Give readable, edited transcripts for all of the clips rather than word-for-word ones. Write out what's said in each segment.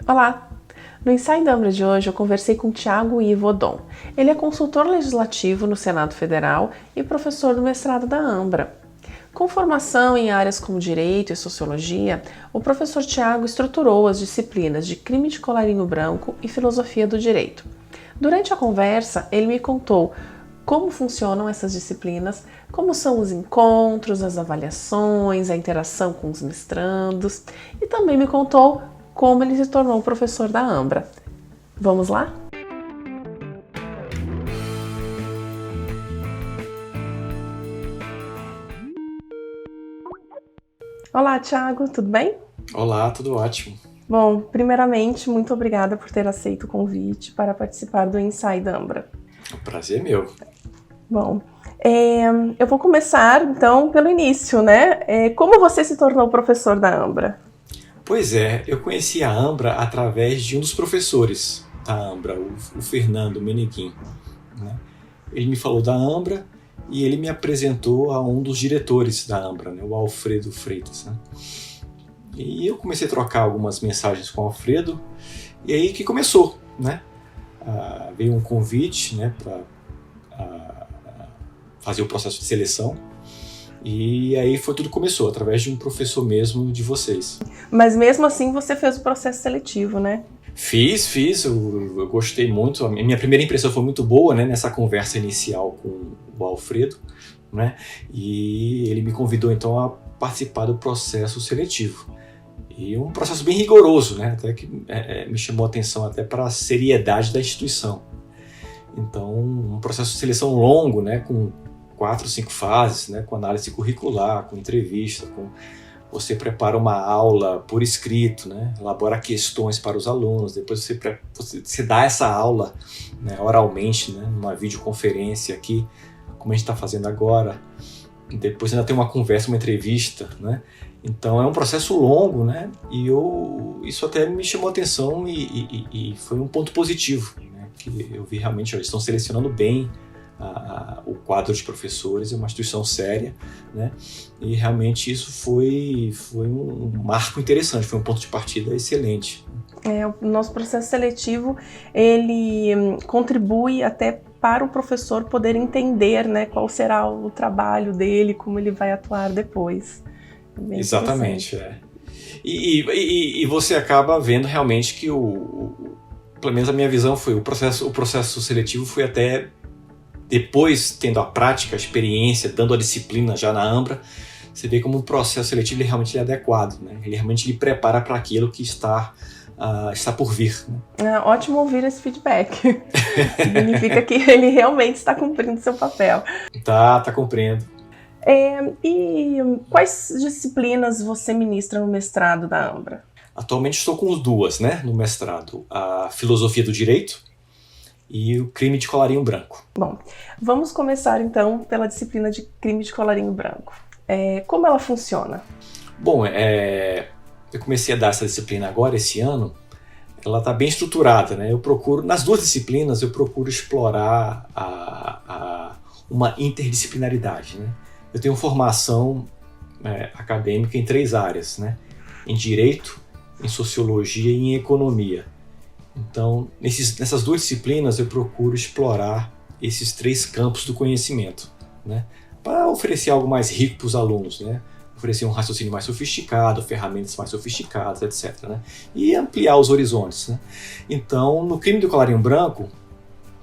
Olá! No Ensaio da Ambra de hoje eu conversei com Thiago Ivo Odon. Ele é consultor legislativo no Senado Federal e professor do mestrado da Ambra. Com formação em áreas como Direito e Sociologia, o professor Thiago estruturou as disciplinas de Crime de Colarinho Branco e Filosofia do Direito. Durante a conversa, ele me contou como funcionam essas disciplinas, como são os encontros, as avaliações, a interação com os mestrandos e também me contou como ele se tornou professor da Ambra. Vamos lá? Olá, Thiago, tudo bem? Olá, tudo ótimo. Bom, primeiramente, muito obrigada por ter aceito o convite para participar do Ensaio da Ambra. O prazer é meu. Bom, eu vou começar então pelo início, né? Como você se tornou professor da Ambra? Pois é, eu conheci a Ambra através de um dos professores da Ambra, o Fernando Meneguin, né? Ele me falou da Ambra e ele me apresentou a um dos diretores da Ambra, né? O Alfredo Freitas, né? E eu comecei a trocar algumas mensagens com o Alfredo e aí que começou, né? Veio um convite, né, para fazer o processo de seleção. E aí tudo começou, através de um professor mesmo de vocês. Mas mesmo assim você fez o processo seletivo, né? Fiz, eu gostei muito. A minha primeira impressão foi muito boa, né, nessa conversa inicial com o Alfredo, né? E ele me convidou então a participar do processo seletivo. E um processo bem rigoroso, né? Até que me chamou a atenção até para a seriedade da instituição. Então, um processo de seleção longo, né, com 4, 5 fases, né, com análise curricular, com entrevista, você prepara uma aula por escrito, né, elabora questões para os alunos, depois você dá essa aula, né, oralmente, né, numa videoconferência aqui, como a gente está fazendo agora. Depois ainda tem uma conversa, uma entrevista, né? Então é um processo longo, né? E isso até me chamou a atenção e foi um ponto positivo, né? Que eu vi realmente, eles estão selecionando bem o quadro de professores, é uma instituição séria, né? E realmente isso foi um marco interessante, foi um ponto de partida excelente. O nosso processo seletivo, ele contribui até para o professor poder entender, né, qual será o trabalho dele, como ele vai atuar depois. Exatamente, E você acaba vendo realmente que pelo menos a minha visão foi o processo seletivo foi até depois, tendo a prática, a experiência, dando a disciplina já na Ambra, você vê como o processo seletivo ele realmente é adequado, né? Ele realmente lhe prepara para aquilo que está por vir, né? Ótimo ouvir esse feedback. Significa que ele realmente está cumprindo seu papel. Tá cumprindo. E quais disciplinas você ministra no mestrado da Ambra? Atualmente estou com 2, né, no mestrado. A Filosofia do Direito e o Crime de Colarinho Branco. Bom, vamos começar então pela disciplina de Crime de Colarinho Branco. Como ela funciona? Bom, eu comecei a dar essa disciplina agora, esse ano. Ela está bem estruturada, né? Nas 2 disciplinas, eu procuro explorar uma interdisciplinaridade, né? Eu tenho formação acadêmica em 3 áreas, né? Em Direito, em Sociologia e em Economia. Então, nessas 2 disciplinas, eu procuro explorar esses 3 campos do conhecimento, né? Para oferecer algo mais rico para os alunos, né? Oferecer um raciocínio mais sofisticado, ferramentas mais sofisticadas, etc., né? E ampliar os horizontes, né? Então, no Crime do Colarinho Branco,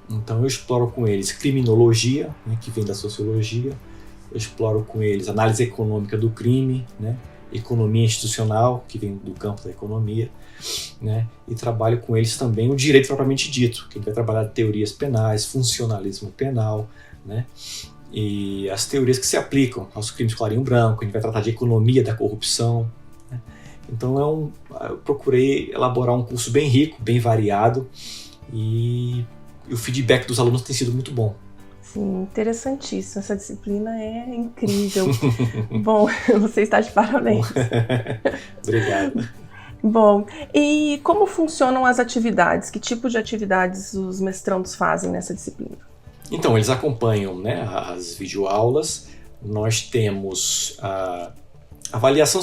eu exploro com eles criminologia, né, que vem da sociologia, eu exploro com eles análise econômica do crime, né? Economia institucional, que vem do campo da economia, né? E trabalho com eles também o direito propriamente dito, que vai trabalhar teorias penais, funcionalismo penal, né? E as teorias que se aplicam aos crimes de colarinho branco. A gente vai tratar de economia da corrupção, né? Então eu procurei elaborar um curso bem rico, bem variado, e o feedback dos alunos tem sido muito bom. Sim, interessantíssimo. Essa disciplina é incrível. Bom, você está de parabéns. Obrigado. Bom, e como funcionam as atividades? Que tipo de atividades os mestrandos fazem nessa disciplina? Então, eles acompanham, né, as videoaulas. Nós temos a avaliação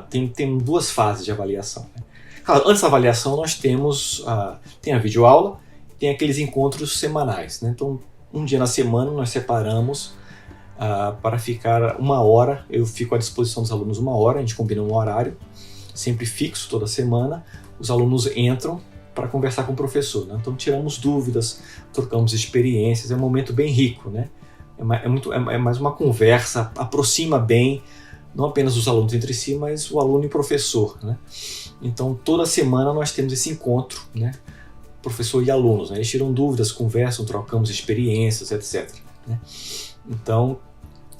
tem 2 fases de avaliação, né? Claro, antes da avaliação nós temos tem a videoaula, tem aqueles encontros semanais, né? Então, um dia na semana nós separamos para ficar 1 hora, eu fico à disposição dos alunos 1 hora, a gente combina um horário, sempre fixo, toda semana, os alunos entram para conversar com o professor, né? Então tiramos dúvidas, trocamos experiências, é um momento bem rico, né? É mais uma conversa, aproxima bem, não apenas os alunos entre si, mas o aluno e o professor, né? Então toda semana nós temos esse encontro, né? Professor e alunos, né? Eles tiram dúvidas, conversam, trocamos experiências, etc, né? Então,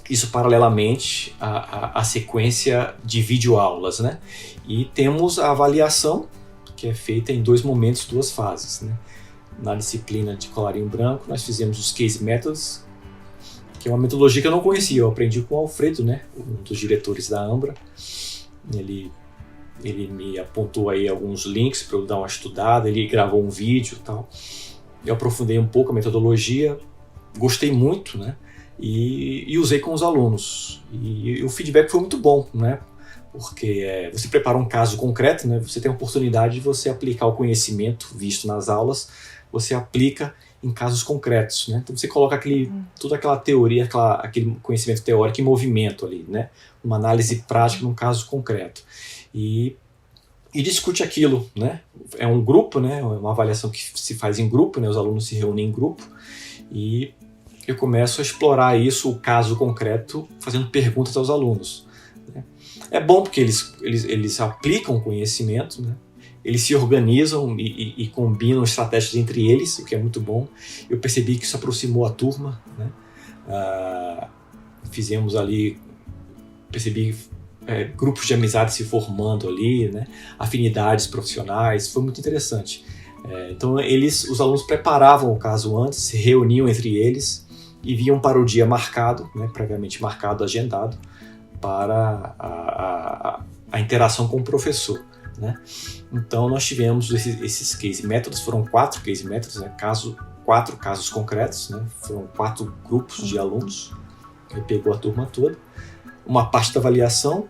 isso paralelamente à sequência de videoaulas, né? E temos a avaliação, que é feita em 2 momentos, 2 fases, né? Na disciplina de colarinho branco, nós fizemos os Case Methods, que é uma metodologia que eu não conhecia, eu aprendi com o Alfredo, né? Um dos diretores da Ambra. Ele me apontou aí alguns links para eu dar uma estudada, ele gravou um vídeo e tal. Eu aprofundei um pouco a metodologia, gostei muito, né? E usei com os alunos. E o feedback foi muito bom, né? Porque você prepara um caso concreto, né? Você tem a oportunidade de você aplicar o conhecimento visto nas aulas, você aplica em casos concretos, né? Então você coloca toda aquela teoria, aquele conhecimento teórico em movimento ali, né? Uma análise prática num caso concreto. E discute aquilo, né? É um grupo, né? É uma avaliação que se faz em grupo, né? Os alunos se reúnem em grupo e eu começo a explorar isso, o caso concreto, fazendo perguntas aos alunos, né? É bom porque eles aplicam o conhecimento, né? Eles se organizam e combinam estratégias entre eles, o que é muito bom. Eu percebi que isso aproximou a turma, né? Fizemos ali, percebi grupos de amizade se formando ali, né? Afinidades profissionais, foi muito interessante. Então os alunos preparavam o caso antes, se reuniam entre eles e vinham para o dia marcado, né? Previamente marcado, agendado, para a interação com o professor, né? Então nós tivemos esses case métodos, foram 4 case métodos, né? 4 casos concretos, né? Foram 4 grupos de alunos, que pegou a turma toda, uma parte da avaliação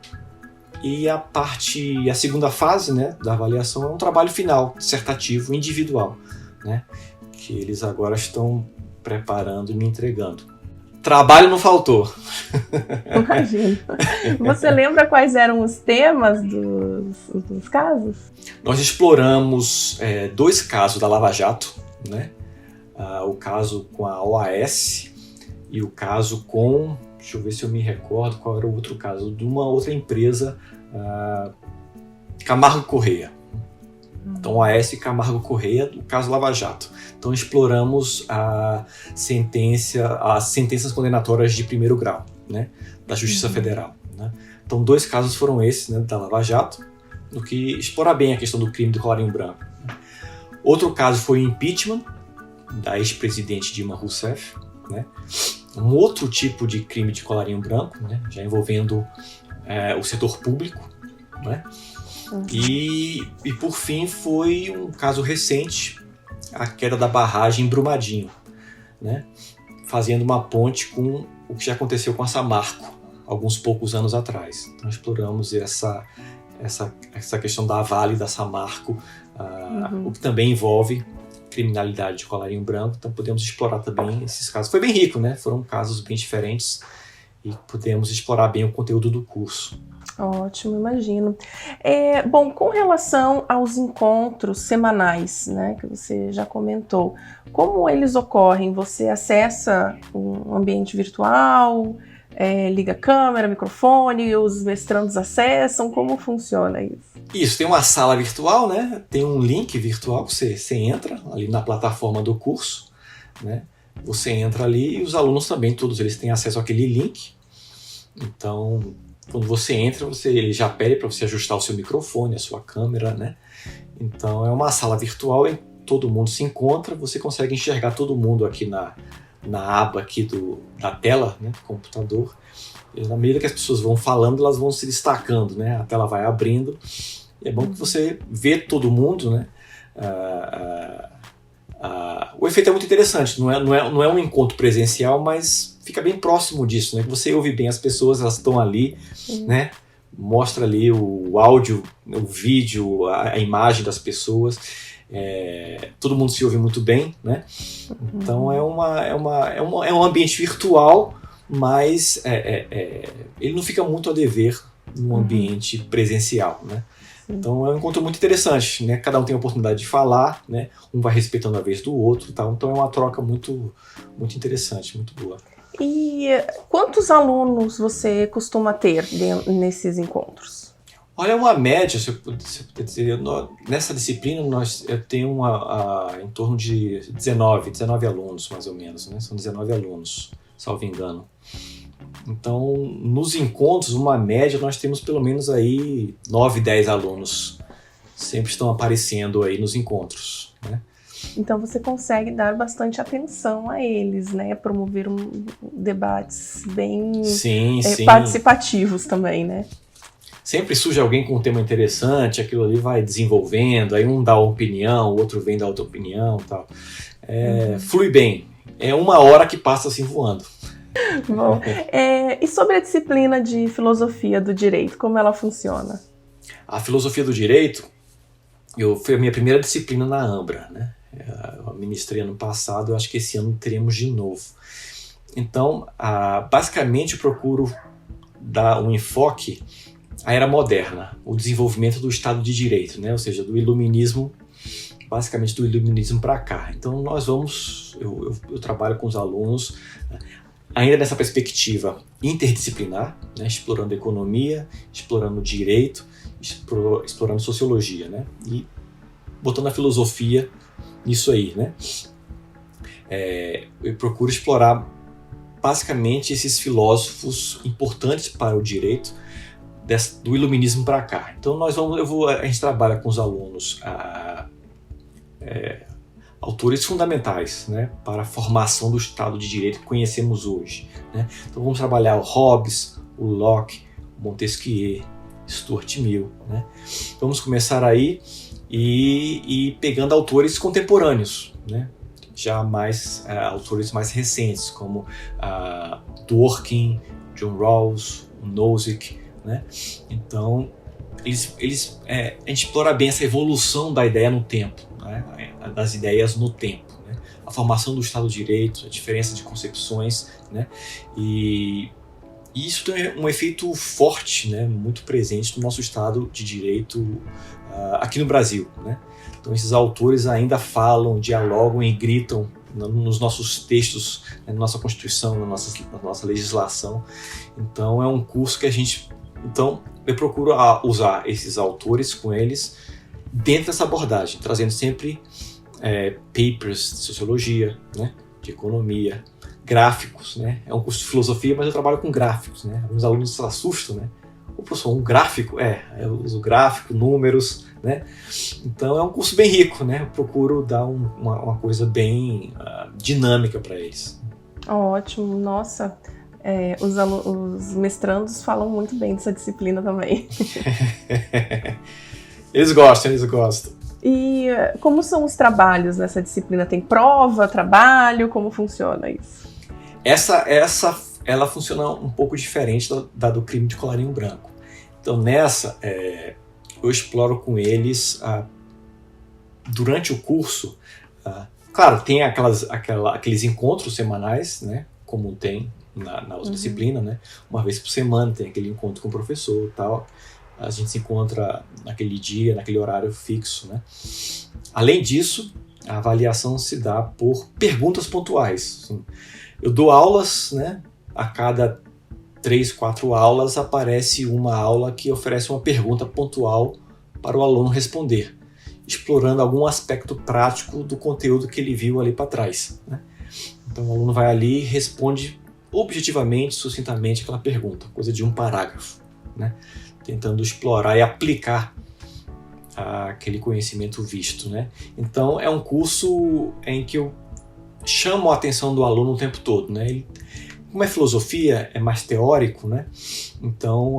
e a segunda fase, né, da avaliação é um trabalho final, dissertativo, individual, né? Que eles agora estão preparando e me entregando. Trabalho não faltou. Imagino. Você lembra quais eram os temas dos casos? Nós exploramos 2 casos da Lava Jato, né? O caso com a OAS e o caso com, deixa eu ver se eu me recordo qual era o outro caso, de uma outra empresa, Camargo Corrêa. Então, OAS e Camargo Corrêa, do caso Lava Jato. Então, exploramos as sentenças condenatórias de primeiro grau, né, da Justiça Federal, né? Então, 2 casos foram esses, né, da Lava Jato, no que explora bem a questão do crime do colarinho branco. Outro caso foi o impeachment da ex-presidente Dilma Rousseff, né? Um outro tipo de crime de colarinho branco, né, já envolvendo o setor público, né? E por fim foi um caso recente, a queda da barragem em Brumadinho, né? Fazendo uma ponte com o que já aconteceu com a Samarco alguns poucos anos atrás. Então exploramos essa questão da Vale da Samarco, o que também envolve criminalidade de colarinho branco, então podemos explorar também esses casos. Foi bem rico, né? Foram casos bem diferentes e pudemos explorar bem o conteúdo do curso. Ótimo, imagino. Bom, com relação aos encontros semanais, né, que você já comentou, como eles ocorrem? Você acessa um ambiente virtual, liga a câmera, microfone, os mestrandos acessam, como funciona isso? Isso, tem uma sala virtual, né? Tem um link virtual que você entra ali na plataforma do curso, né? Você entra ali e os alunos também, todos eles têm acesso àquele link. Então, quando você entra, ele já pede para você ajustar o seu microfone, a sua câmera, né? Então, é uma sala virtual em que todo mundo se encontra, você consegue enxergar todo mundo aqui na aba aqui da tela, né, do computador. E na medida que as pessoas vão falando, elas vão se destacando, né? A tela vai abrindo. E é bom que você vê todo mundo, né? O efeito é muito interessante, não é um encontro presencial, mas fica bem próximo disso, né? Você ouve bem as pessoas, elas estão ali, né? mostra ali o áudio, o vídeo, a imagem das pessoas. Todo mundo se ouve muito bem, né? Então é um ambiente virtual, mas ele não fica muito a dever num ambiente presencial, né? Então é um encontro muito interessante, né? Cada um tem a oportunidade de falar, né? Um vai respeitando a vez do outro, tal. Então é uma troca muito, muito interessante, muito boa. E quantos alunos você costuma ter nesses encontros? Olha, uma média, se eu puder dizer, nessa disciplina eu tenho em torno de 19 alunos, mais ou menos, né? São 19 alunos, salvo engano. Então, nos encontros, uma média, nós temos pelo menos aí 9, 10 alunos. Sempre estão aparecendo aí nos encontros, né? Então você consegue dar bastante atenção a eles, né? Promover debates bem participativos também, né? Sempre surge alguém com um tema interessante, aquilo ali vai desenvolvendo, aí um dá uma opinião, o outro vem dar outra opinião e tal. Flui bem. É uma hora que passa assim voando. Bom, e sobre a disciplina de filosofia do direito, como ela funciona? A filosofia do direito foi a minha primeira disciplina na Ambra, né? Eu ministrei ano passado, eu acho que esse ano teremos de novo. Então, basicamente eu procuro dar um enfoque à era moderna, o desenvolvimento do Estado de Direito, né? Ou seja, do iluminismo, basicamente do iluminismo para cá. Então eu trabalho com os alunos ainda nessa perspectiva interdisciplinar, né? Explorando economia, explorando direito, explorando sociologia, né? E botando a filosofia nisso aí, né? Eu procuro explorar basicamente esses filósofos importantes para o direito do iluminismo para cá. Então a gente trabalha com os alunos autores fundamentais, né, para a formação do Estado de Direito que conhecemos hoje, né? Então vamos trabalhar o Hobbes, o Locke, o Montesquieu, Stuart Mill, né? Vamos começar aí e pegando autores contemporâneos, né? Já autores mais recentes, como Dworkin, John Rawls, Nozick, né? Então a gente explora bem essa evolução da ideia no tempo, né? Das ideias no tempo, né? A formação do Estado de Direito, a diferença de concepções, né? E isso tem um efeito forte, né? Muito presente no nosso Estado de Direito aqui no Brasil, né? Então esses autores ainda falam, dialogam e gritam nos nossos textos, na nossa Constituição, na nossa legislação. Então é um curso que eu procuro usar esses autores com eles dentro dessa abordagem, trazendo sempre papers de sociologia, né, de economia, gráficos, né? É um curso de filosofia, mas eu trabalho com gráficos, né? Alguns alunos se assustam, né? O professor, um gráfico? Eu uso gráfico, números, né? Então é um curso bem rico, né? Eu procuro dar uma coisa bem dinâmica para eles. Ótimo, nossa. Os mestrandos falam muito bem dessa disciplina também. Eles gostam. E como são os trabalhos nessa disciplina? Tem prova, trabalho? Como funciona isso? Ela funciona um pouco diferente da do crime de colarinho branco. Então nessa, eu exploro com eles durante o curso. Claro, tem aqueles encontros semanais, né? Como tem na outra disciplina, né? Uma vez por semana tem aquele encontro com o professor e tal. A gente se encontra naquele dia, naquele horário fixo, né? Além disso, a avaliação se dá por perguntas pontuais. Assim, eu dou aulas, né? A cada 3, 4 aulas aparece uma aula que oferece uma pergunta pontual para o aluno responder, explorando algum aspecto prático do conteúdo que ele viu ali para trás, né? Então o aluno vai ali e responde objetivamente, sucintamente aquela pergunta, coisa de um parágrafo, né? Tentando explorar e aplicar aquele conhecimento visto, né? Então é um curso em que eu chamo a atenção do aluno o tempo todo, né? Como é filosofia, é mais teórico, né? Então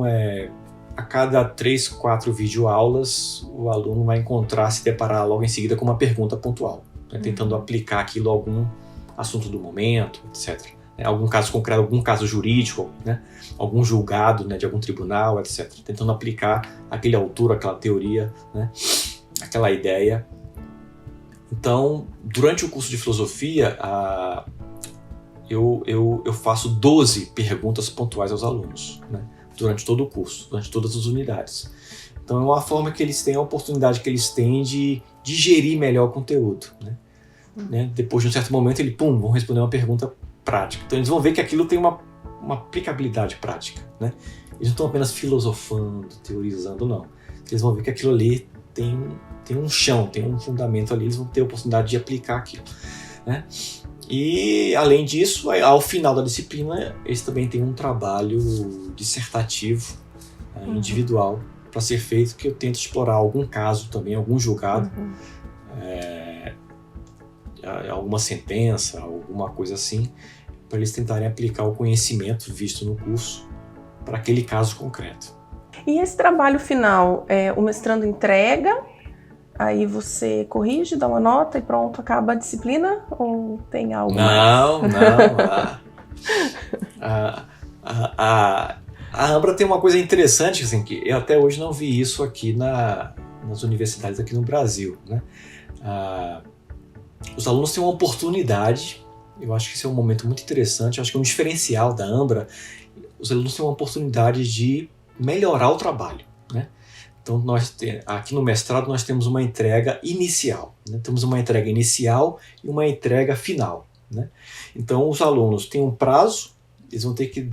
a cada 3, 4 videoaulas o aluno vai se deparar logo em seguida com uma pergunta pontual, né? Tentando aplicar aquilo a algum assunto do momento, etc. né, algum caso concreto, algum caso jurídico, né, algum julgado, né, de algum tribunal, etc. Tentando aplicar aquele autor, aquela teoria, né, aquela ideia. Então, durante o curso de filosofia, eu faço 12 perguntas pontuais aos alunos, né, durante todo o curso, durante todas as unidades. Então é uma forma que eles têm, a oportunidade que eles têm de digerir melhor o conteúdo, né? Depois de um certo momento, vão responder uma pergunta prática. Então eles vão ver que aquilo tem uma aplicabilidade prática, né? Eles não estão apenas filosofando, teorizando, não. Eles vão ver que aquilo ali tem um chão, tem um fundamento ali, eles vão ter a oportunidade de aplicar aquilo, né? E, além disso, ao final da disciplina, eles também têm um trabalho dissertativo, individual, para ser feito, que eu tento explorar algum caso também, algum julgado, alguma sentença, alguma coisa assim, para eles tentarem aplicar o conhecimento visto no curso para aquele caso concreto. E esse trabalho final, o mestrando entrega, aí você corrige, dá uma nota e pronto, acaba a disciplina? Ou tem algo mais? A Ambra tem uma coisa interessante, assim, que eu até hoje não vi isso aqui nas universidades aqui no Brasil, né? Os alunos têm uma oportunidade, eu acho que esse é um momento muito interessante, eu acho que é um diferencial da Ambra, os alunos têm uma oportunidade de melhorar o trabalho, né? Então, aqui no mestrado, nós temos uma entrega inicial, né? Temos uma entrega inicial e uma entrega final, né? Então, os alunos têm um prazo, eles vão ter que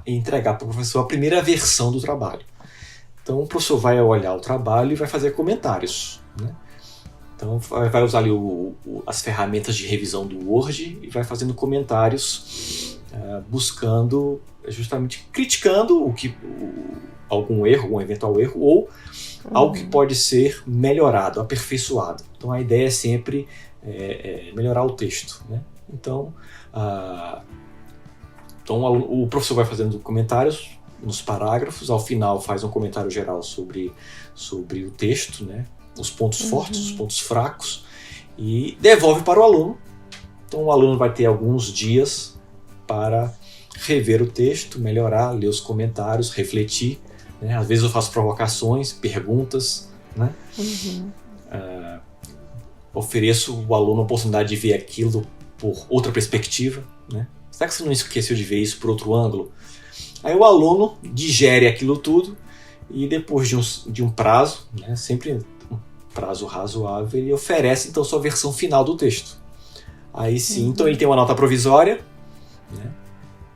entregar para o professor a primeira versão do trabalho. Então, o professor vai olhar o trabalho e vai fazer comentários, né? Então, vai usar ali as ferramentas de revisão do Word e vai fazendo comentários, buscando, justamente criticando algum erro, algum eventual erro, ou algo que pode ser melhorado, aperfeiçoado. Então, a ideia é sempre melhorar o texto, né? Então, o professor vai fazendo comentários nos parágrafos, ao final faz um comentário geral sobre o texto, né? Os pontos fortes, os pontos fracos, e devolve para o aluno. Então o aluno vai ter alguns dias para rever o texto, melhorar, ler os comentários, refletir, né? Às vezes eu faço provocações, perguntas, né? Ofereço ao aluno a oportunidade de ver aquilo por outra perspectiva, né? Será que você não esqueceu de ver isso por outro ângulo? Aí o aluno digere aquilo tudo e depois de um prazo, né, sempre um prazo razoável, ele oferece então sua versão final do texto. Aí sim, então ele tem uma nota provisória, né,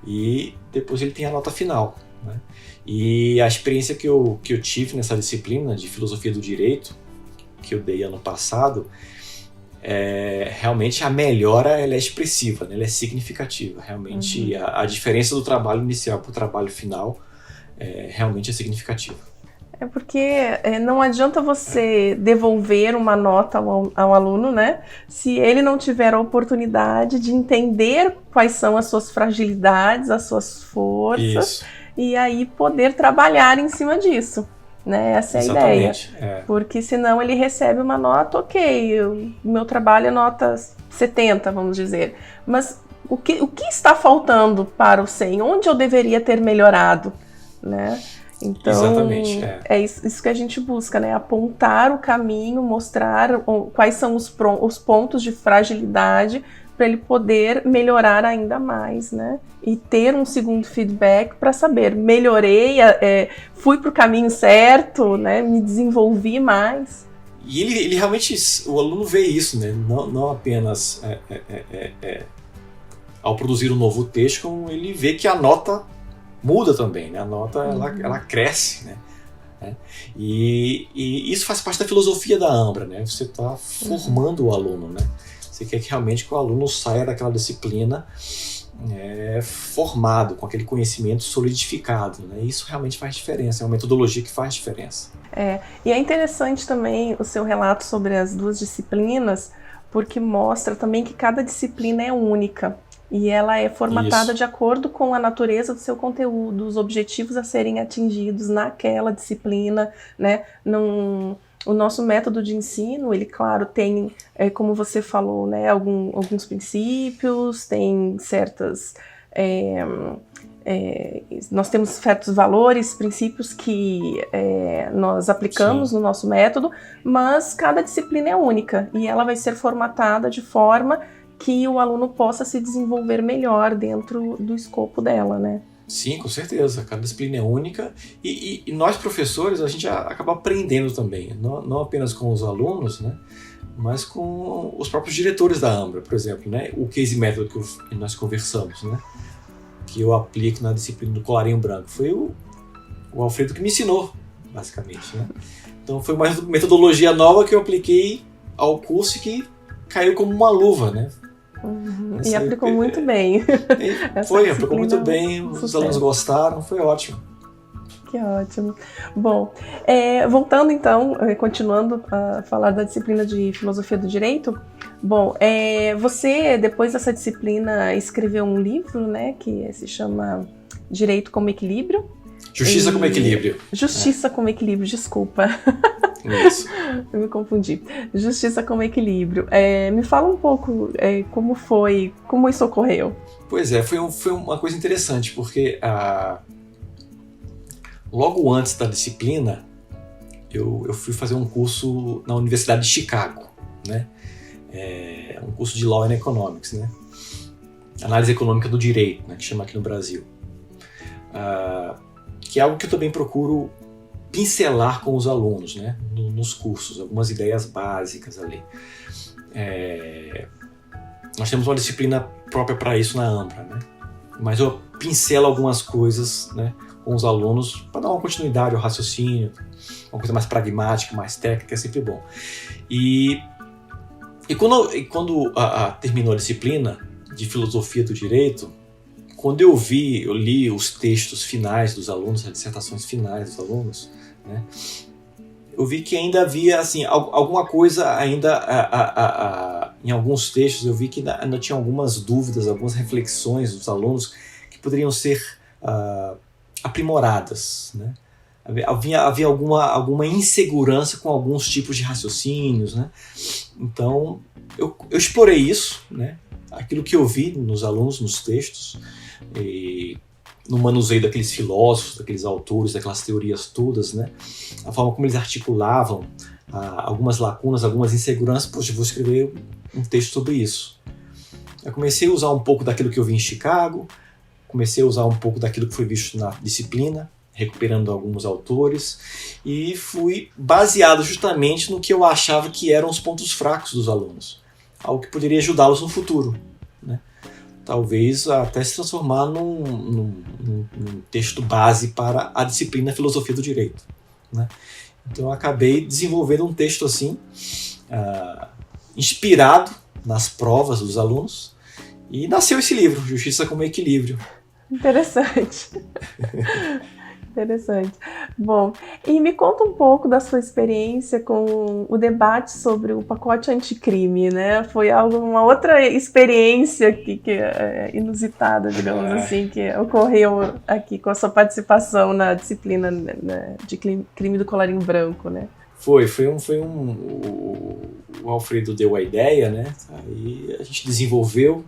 e depois ele tem a nota final, né? E a experiência que eu tive nessa disciplina de filosofia do direito, que eu dei ano passado, realmente a melhora ela é expressiva, né? Ela é significativa. Realmente a diferença do trabalho inicial para o trabalho final realmente é significativa. Porque não adianta você devolver uma nota ao aluno, né? Se ele não tiver a oportunidade de entender quais são as suas fragilidades, as suas forças, Isso. E aí poder trabalhar em cima disso. Né? Essa é a Exatamente, ideia. Porque senão ele recebe uma nota, o meu trabalho é nota 70, vamos dizer. Mas o que está faltando para o 100? Onde eu deveria ter melhorado? Né? Então, exatamente, é isso que a gente busca, né? Apontar o caminho, mostrar quais são os pontos de fragilidade para ele poder melhorar ainda mais, né? E ter um segundo feedback para saber, melhorei, fui para o caminho certo, né? Me desenvolvi mais. E ele realmente, o aluno vê isso, né? Não apenas ao produzir um novo texto, como ele vê que a nota muda também, né? A nota ela cresce, né? E isso faz parte da filosofia da Ambra, né? Você está formando o aluno, né? Você quer que realmente o aluno saia daquela disciplina formado, com aquele conhecimento solidificado, né? Isso realmente faz diferença, é uma metodologia que faz diferença. E é interessante também o seu relato sobre as duas disciplinas, porque mostra também que cada disciplina é única. E ela é formatada de acordo com a natureza do seu conteúdo, os objetivos a serem atingidos naquela disciplina, né? O nosso método de ensino, ele, claro, tem, como você falou, né, alguns princípios, tem certas Nós temos certos valores, princípios que nós aplicamos no nosso método, mas cada disciplina é única e ela vai ser formatada de forma que o aluno possa se desenvolver melhor dentro do escopo dela, né? Sim, com certeza. Cada disciplina é única e nós, professores, a gente acaba aprendendo também, não apenas com os alunos, né? Mas com os próprios diretores da Ambra, por exemplo, né? O case método que nós conversamos, né? Que eu aplico na disciplina do colarinho branco. Foi o Alfredo que me ensinou, basicamente, né? Então foi uma metodologia nova que eu apliquei ao curso e que caiu como uma luva, né? E aplicou muito bem. Aplicou muito bem, os alunos gostaram, foi ótimo. Que ótimo. Bom, voltando então, continuando a falar da disciplina de Filosofia do Direito, bom, você, depois dessa disciplina, escreveu um livro, né, que se chama Direito como Equilíbrio. Justiça como Equilíbrio. Justiça como Equilíbrio, desculpa. Isso. Eu me confundi. Justiça como Equilíbrio. Me fala um pouco como foi, como isso ocorreu. Pois é, foi uma coisa interessante, porque logo antes da disciplina, eu fui fazer um curso na Universidade de Chicago, né? Um curso de Law and Economics, né? Análise Econômica do Direito, né? Que chama aqui no Brasil. Que é algo que eu também procuro pincelar com os alunos, né? Nos cursos, algumas ideias básicas ali. Nós temos uma disciplina própria para isso na Ambra, né? Mas eu pincelo algumas coisas, né, com os alunos para dar uma continuidade ao raciocínio, uma coisa mais pragmática, mais técnica, é sempre bom. E quando terminou a disciplina de Filosofia do Direito, quando eu li os textos finais dos alunos, as dissertações finais dos alunos, né, eu vi que ainda havia assim, alguma coisa ainda em alguns textos, eu vi que ainda tinha algumas dúvidas, algumas reflexões dos alunos que poderiam ser aprimoradas, né? Havia alguma insegurança com alguns tipos de raciocínios, né? Então eu explorei isso, né? Aquilo que eu vi nos alunos, nos textos, e no manuseio daqueles filósofos, daqueles autores, daquelas teorias todas, né? A forma como eles articulavam algumas lacunas, algumas inseguranças. Poxa, eu vou escrever um texto sobre isso. Eu comecei a usar um pouco daquilo que eu vi em Chicago, comecei a usar um pouco daquilo que foi visto na disciplina, recuperando alguns autores, e fui baseado justamente no que eu achava que eram os pontos fracos dos alunos, algo que poderia ajudá-los no futuro, né? Talvez até se transformar num texto base para a disciplina Filosofia do Direito, né? Então eu acabei desenvolvendo um texto assim, inspirado nas provas dos alunos, e nasceu esse livro, Justiça como Equilíbrio. Interessante. Interessante. Bom, e me conta um pouco da sua experiência com o debate sobre o pacote anticrime, né? Foi uma outra experiência que inusitada, digamos assim, que ocorreu aqui com a sua participação na disciplina, né, de crime do colarinho branco, né? O Alfredo deu a ideia, né? Aí a gente desenvolveu.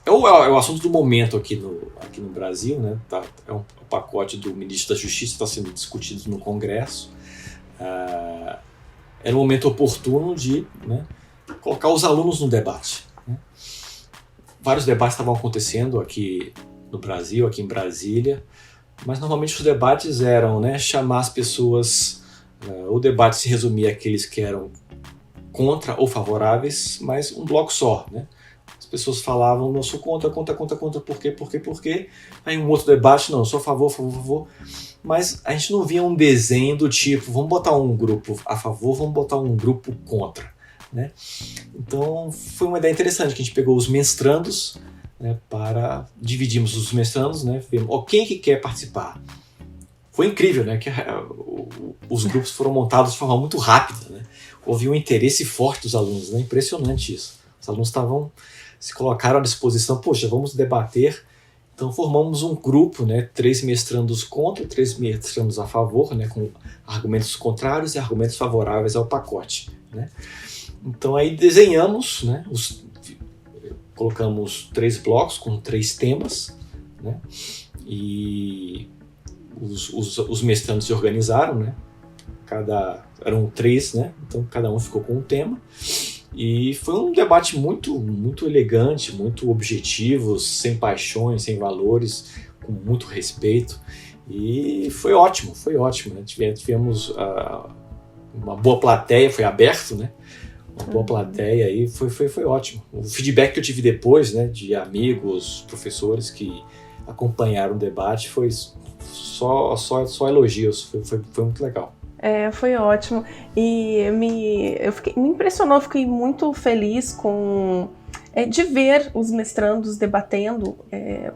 É o assunto do momento aqui no Brasil, né? É um pacote do ministro da Justiça, está sendo discutido no Congresso. Era um momento oportuno de, né, colocar os alunos no debate, né? Vários debates estavam acontecendo aqui no Brasil, aqui em Brasília, mas normalmente os debates eram, né, chamar as pessoas. O debate se resumia àqueles que eram contra ou favoráveis, mas um bloco só, né? As pessoas falavam, não, sou contra, por quê? Aí um outro debate, não, eu sou a favor. Mas a gente não via um desenho do tipo, vamos botar um grupo a favor, vamos botar um grupo contra, né? Então foi uma ideia interessante, que a gente pegou os mestrandos, né, dividimos os mestrandos, né, vimos, quem que quer participar? Foi incrível, né, que os grupos foram montados de forma muito rápida, né? Houve um interesse forte dos alunos, né? Impressionante isso. Os alunos se colocaram à disposição, poxa, vamos debater. Então formamos um grupo, né, 3 mestrandos contra, 3 mestrandos a favor, né, com argumentos contrários e argumentos favoráveis ao pacote, né? Então aí desenhamos, né, colocamos 3 blocos com 3 temas, né? E os mestrandos se organizaram, né? Eram 3, né? Então cada um ficou com um tema. E foi um debate muito elegante, muito objetivo, sem paixões, sem valores, com muito respeito. E foi ótimo, né? Tivemos uma boa plateia, foi aberto, né? Uma boa plateia aí, foi ótimo. O feedback que eu tive depois, né, de amigos, professores que acompanharam o debate foi só elogios, foi muito legal. Foi ótimo. E me impressionou, fiquei muito feliz de ver os mestrandos debatendo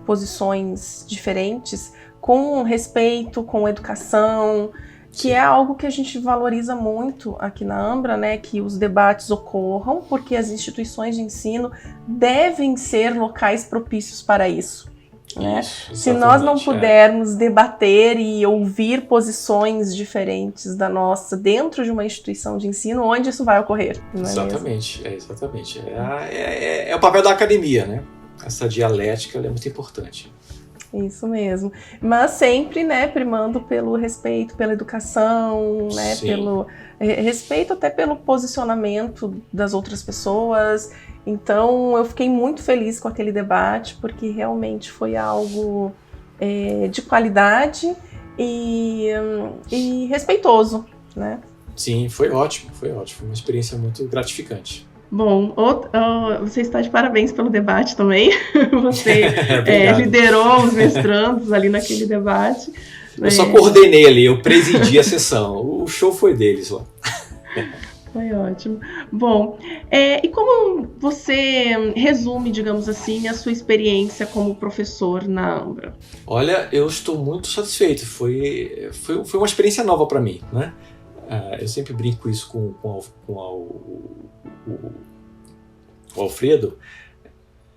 posições diferentes com respeito, com educação, que é algo que a gente valoriza muito aqui na Ambra, né? Que os debates ocorram, porque as instituições de ensino devem ser locais propícios para isso. Né? Se nós não pudermos debater e ouvir posições diferentes da nossa dentro de uma instituição de ensino, onde isso vai ocorrer? Não é exatamente, mesmo? Exatamente. É o papel da academia, né? Essa dialética é muito importante. Isso mesmo. Mas sempre, né, primando pelo respeito, pela educação, né, Sim. Pelo respeito até pelo posicionamento das outras pessoas. Então, eu fiquei muito feliz com aquele debate, porque realmente foi algo de qualidade e respeitoso, né? Sim, foi ótimo. Foi uma experiência muito gratificante. Bom, você está de parabéns pelo debate também. Você liderou os mestrandos ali naquele debate. Eu só coordenei ali, eu presidi a sessão. O show foi deles lá. Foi ótimo. Bom, e como você resume, digamos assim, a sua experiência como professor na Ambra? Olha, eu estou muito satisfeito. Foi uma experiência nova para mim, né? Eu sempre brinco isso com o Alfredo,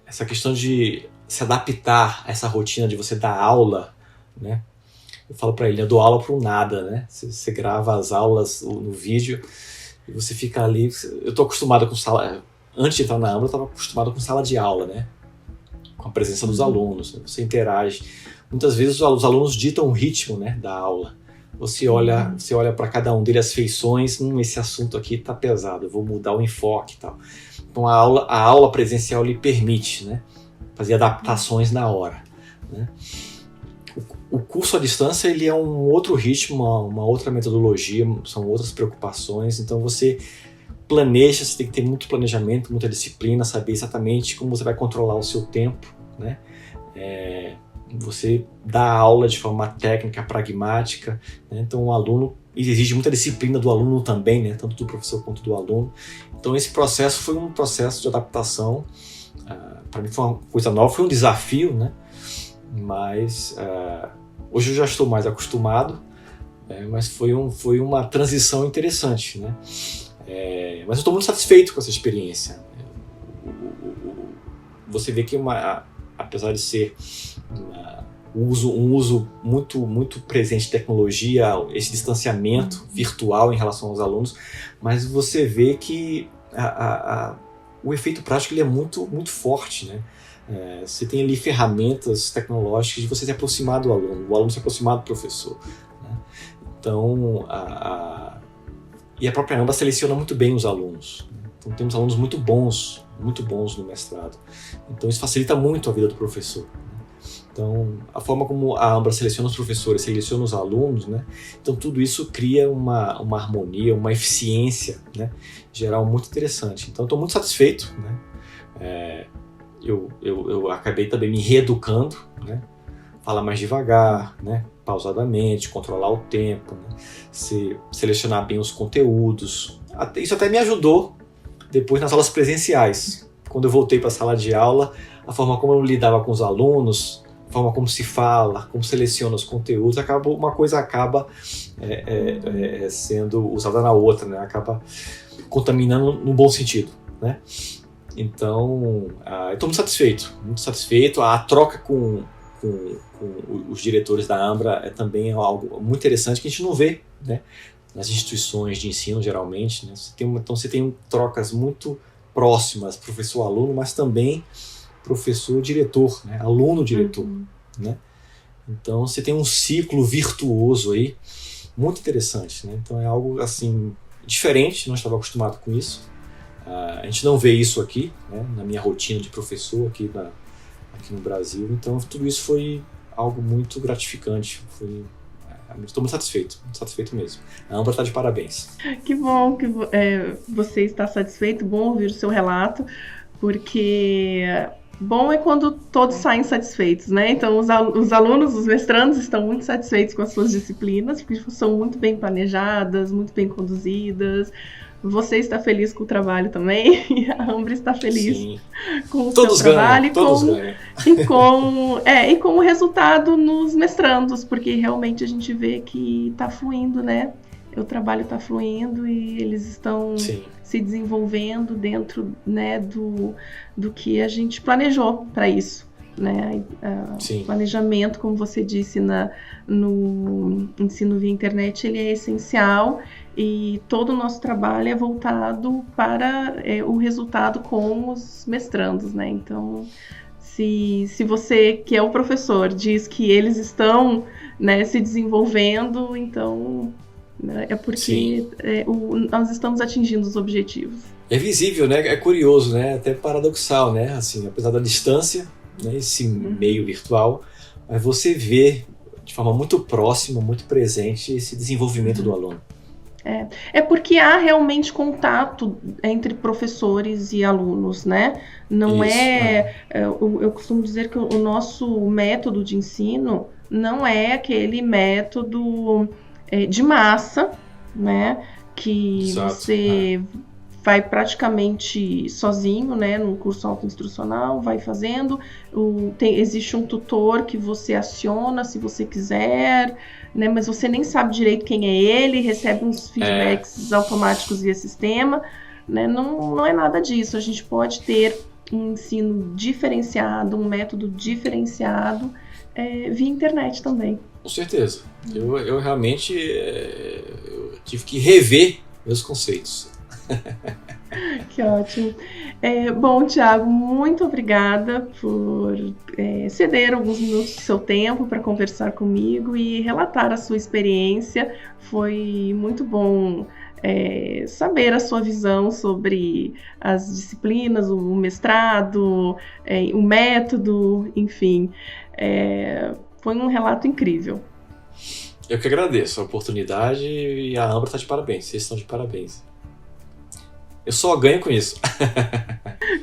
essa questão de se adaptar a essa rotina de você dar aula, né? Eu falo para ele, eu dou aula para um nada, né? Você grava as aulas no vídeo e você fica ali. Eu tô acostumado com sala. Antes de entrar na Ambra, eu estava acostumado com sala de aula, né? Com a presença dos alunos, né? Você interage. Muitas vezes os alunos ditam o ritmo, né, da aula. Você olha para cada um deles as feições, esse assunto aqui está pesado, eu vou mudar o enfoque e tal. Então a aula presencial lhe permite, né, fazer adaptações na hora, né? O curso à distância ele é um outro ritmo, uma outra metodologia, são outras preocupações, então você planeja, você tem que ter muito planejamento, muita disciplina, saber exatamente como você vai controlar o seu tempo, né? Você dá aula de forma técnica, pragmática, né? Então o aluno exige muita disciplina do aluno também, né? Tanto do professor quanto do aluno. Então esse processo foi um processo de adaptação, para mim foi uma coisa nova, foi um desafio, né? Mas hoje eu já estou mais acostumado, mas foi uma transição interessante, né? Mas eu estou muito satisfeito com essa experiência. Você vê que apesar de ser um uso muito presente de tecnologia, esse distanciamento virtual em relação aos alunos, mas você vê que o efeito prático ele é muito forte, né? Você tem ali ferramentas tecnológicas de você se aproximar do aluno, o aluno se aproximar do professor, né? Então, e a própria Ambra seleciona muito bem os alunos, né? Então temos alunos muito bons no mestrado. Então isso facilita muito a vida do professor, né? Então a forma como a Ambra seleciona os professores, seleciona os alunos, né? Então tudo isso cria uma harmonia, uma eficiência, né, geral muito interessante. Então estou muito satisfeito, né? Eu acabei também me reeducando, né? Falar mais devagar, né? Pausadamente, controlar o tempo, né? Selecionar bem os conteúdos. Isso até me ajudou depois nas aulas presenciais. Quando eu voltei para a sala de aula, a forma como eu lidava com os alunos, a forma como se fala, como seleciona os conteúdos, uma coisa acaba sendo usada na outra, né? Acaba contaminando no bom sentido, né? Então, eu estou muito satisfeito. A troca com os diretores da Ambra também é algo muito interessante que a gente não vê, né, nas instituições de ensino, geralmente, né? Então você tem trocas muito próximas, professor-aluno, mas também professor-diretor, né? Aluno-diretor. Né? Então você tem um ciclo virtuoso aí, muito interessante. Né? Então é algo assim diferente, não estava acostumado com isso. A gente não vê isso aqui, né? Na minha rotina de professor aqui no Brasil. Então tudo isso foi algo muito gratificante. Estou muito satisfeito mesmo. A Ambra está de parabéns. Que bom que você está satisfeito, bom ouvir o seu relato, porque bom é quando todos saem satisfeitos, né? Então os alunos, os mestrandos estão muito satisfeitos com as suas disciplinas, porque são muito bem planejadas, muito bem conduzidas. Você está feliz com o trabalho também, e a Ambra está feliz Sim. Com o seu trabalho todos ganham. E com o resultado nos mestrandos, porque realmente a gente vê que está fluindo, né? O trabalho está fluindo e eles estão se desenvolvendo dentro, né, do que a gente planejou para isso. Né? Planejamento, como você disse, no ensino via internet, ele é essencial e todo o nosso trabalho é voltado para o resultado com os mestrandos, né? Então, se você, que é o professor, diz que eles estão, né, se desenvolvendo, então é porque nós estamos atingindo os objetivos. É visível, né? É curioso, né? Até paradoxal, né? Assim, apesar da distância, né, esse meio virtual, mas você vê de forma muito próxima, muito presente esse desenvolvimento do aluno. É porque há realmente contato entre professores e alunos, né? Não eu costumo dizer que o nosso método de ensino não é aquele método de massa, né? Que você vai praticamente sozinho, né, num curso autoinstrucional, vai fazendo, existe um tutor que você aciona se você quiser, né, mas você nem sabe direito quem é ele, recebe uns feedbacks automáticos via sistema, né, não é nada disso. A gente pode ter um ensino diferenciado, um método diferenciado via internet também. Com certeza. Eu realmente eu tive que rever meus conceitos. Que ótimo. Bom, Thiago, muito obrigada por ceder alguns minutos do seu tempo para conversar comigo e relatar a sua experiência. Foi muito bom saber a sua visão sobre as disciplinas, o mestrado, o método, enfim. Foi um relato incrível. Eu que agradeço a oportunidade e a Ambra está de parabéns. Vocês estão de parabéns. Eu só ganho com isso.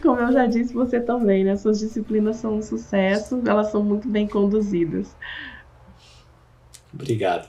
Como eu já disse, você também, né? Suas disciplinas são um sucesso, elas são muito bem conduzidas. Obrigado.